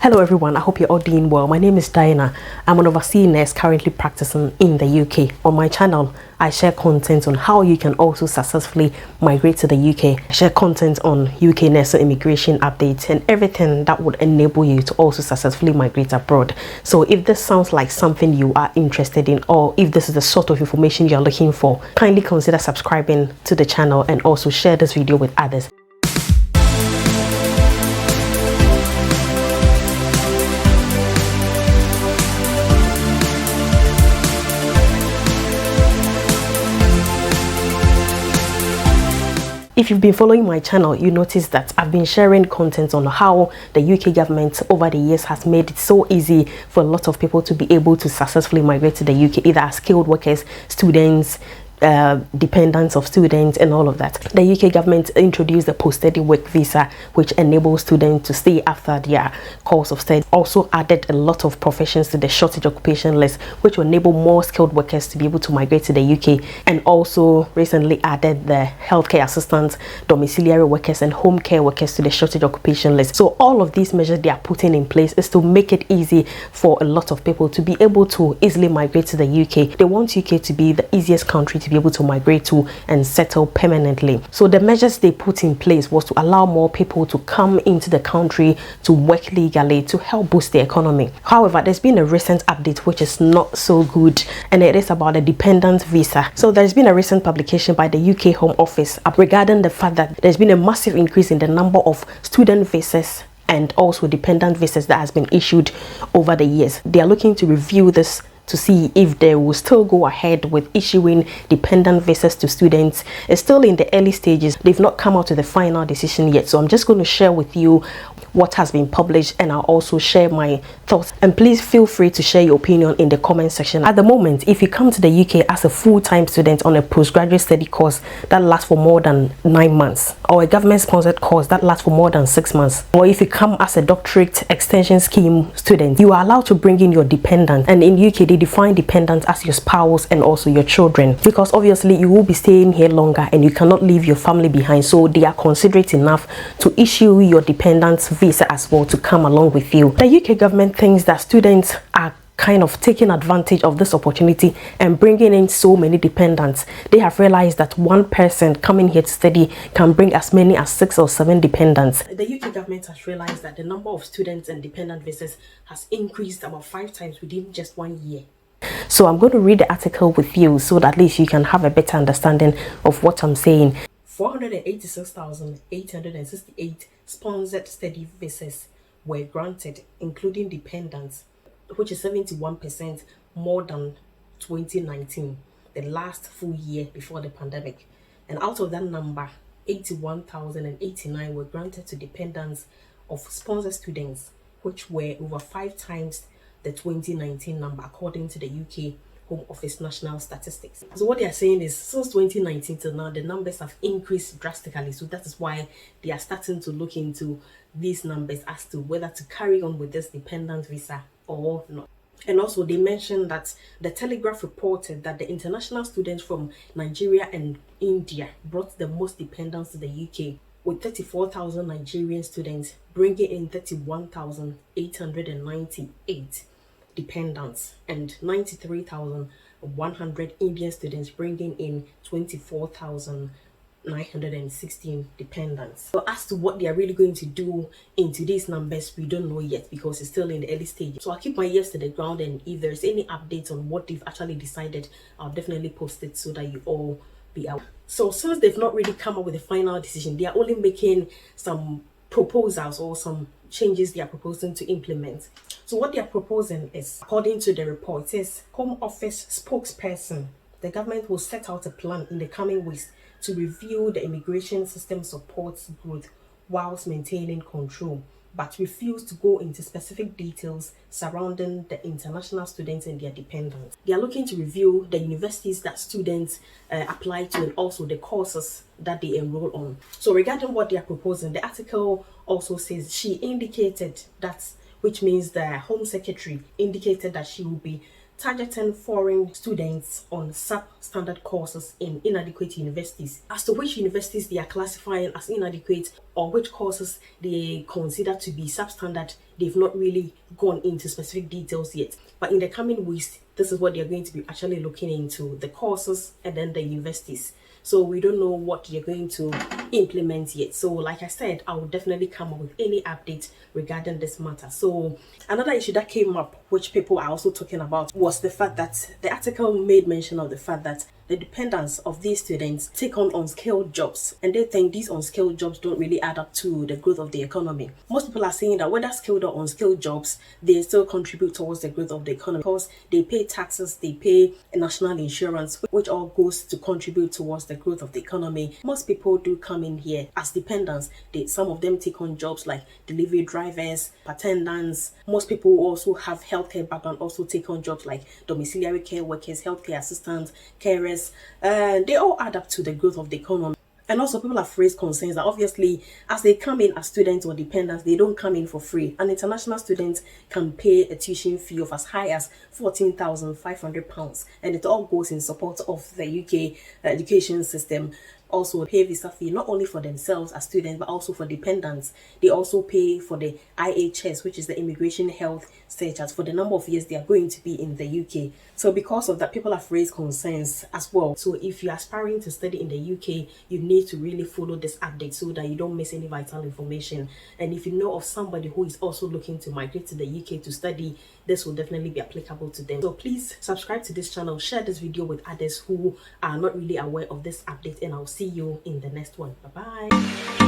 Hello everyone, I hope you're all doing well. My name is Diana. I'm an overseas nurse currently practicing in the UK. On my channel, I share content on how you can also successfully migrate to the UK. I share content on UK nursing immigration updates and everything that would enable you to also successfully migrate abroad. So if this sounds like something you are interested in, or if this is the sort of information you're looking for, kindly consider subscribing to the channel and also share this video with others. If you've been following my channel, you notice that I've been sharing content on how the UK government over the years has made it so easy for a lot of people to be able to successfully migrate to the UK, either as skilled workers, students, dependents of students and all of that. The UK government introduced the post-study work visa, which enables students to stay after their course of study. Also added a lot of professions to the shortage occupation list, which will enable more skilled workers to be able to migrate to the UK, and also recently added the healthcare assistants, domiciliary workers and home care workers to the shortage occupation list. So all of these measures they are putting in place is to make it easy for a lot of people to be able to easily migrate to the UK. They want UK to be the easiest country to be able to migrate to and settle permanently. So the measures they put in place was to allow more people to come into the country to work legally to help boost the economy. However, there's been a recent update which is not so good, and it is about the dependent visa. So there's been a recent publication by the UK Home Office regarding the fact that there's been a massive increase in the number of student visas and also dependent visas that has been issued over the years. They are looking to review this to see if they will still go ahead with issuing dependent visas to students. It's still in the early stages. They've not come out with a final decision yet. So I'm just going to share with you what has been published, and I'll also share my thoughts. And please feel free to share your opinion in the comment section. At the moment, if you come to the UK as a full-time student on a postgraduate study course that lasts for more than 9 months, or a government-sponsored course that lasts for more than 6 months, or if you come as a doctorate extension scheme student, you are allowed to bring in your dependent. And in UK, they define dependents as your spouse and also your children, because obviously you will be staying here longer and you cannot leave your family behind. So they are considerate enough to issue your dependent's visa as well to come along with you. The UK government thinks that students are kind of taking advantage of this opportunity and bringing in so many dependents. They have realized that one person coming here to study can bring as many as 6 or 7 dependents. The UK government has realized that the number of students and dependent visas has increased about 5 times within just 1 year. So I'm going to read the article with you so that at least you can have a better understanding of what I'm saying. 486,868 sponsored study visas were granted, including dependents, which is 71% more than 2019, the last full year before the pandemic. And out of that number, 81,089 were granted to dependents of sponsored students, which were over 5 times the 2019 number, according to the UK Home Office National Statistics. So what they are saying is, since 2019 till now, the numbers have increased drastically. So that is why they are starting to look into these numbers as to whether to carry on with this dependent visa or not. And also they mentioned that the Telegraph reported that the international students from Nigeria and India brought the most dependents to the UK, with 34,000 Nigerian students bringing in 31,898 dependents and 93,100 Indian students bringing in 24,916 dependents. So as to what they are really going to do into these numbers, we don't know yet because it's still in the early stage. So I'll keep my ears to the ground, and if there's any updates on what they've actually decided, I'll definitely post it so that you all be out. So since they've not really come up with a final decision, they are only making some proposals or some changes they are proposing to implement. So what they are proposing is, according to the report, it says Home Office spokesperson, the government will set out a plan in the coming weeks to review the immigration system supports growth whilst maintaining control, but refuse to go into specific details surrounding the international students and their dependents. They are looking to review the universities that students apply to and also the courses that they enroll on. So regarding what they are proposing, the article also says she indicated that, which means the Home Secretary indicated that she will be targeting foreign students on substandard courses in inadequate universities. As to which universities they are classifying as inadequate or which courses they consider to be substandard, they've not really gone into specific details yet. But in the coming weeks, this is what they're going to be actually looking into: the courses and then the universities. So we don't know what they're going to implement yet. So like I said, I will definitely come up with any update regarding this matter. So another issue that came up, which people are also talking about, was the fact that the article made mention of the fact that the dependents of these students take on unskilled jobs, and they think these unskilled jobs don't really add up to the growth of the economy. Most people are saying that whether skilled or unskilled jobs, they still contribute towards the growth of the economy because they pay taxes, they pay national insurance, which all goes to contribute towards the growth of the economy. Most people do come in here as dependents. Some of them take on jobs like delivery drivers, attendants. Most people who also have healthcare background also take on jobs like domiciliary care workers, healthcare assistants, carers. They all add up to the growth of the economy. And also people have raised concerns that obviously as they come in as students or dependents, they don't come in for free. An international student can pay a tuition fee of as high as £14,500, and it all goes in support of the UK education system. Also pay visa fee not only for themselves as students but also for dependents. They also pay for the IHS, which is the immigration health status, for the number of years they are going to be in the UK. So because of that, people have raised concerns as well. So if you're aspiring to study in the UK, you need to really follow this update so that you don't miss any vital information. And if you know of somebody who is also looking to migrate to the UK to study, this will definitely be applicable to them. So please subscribe to this channel, share this video with others who are not really aware of this update, and I'll see you in the next one. Bye bye.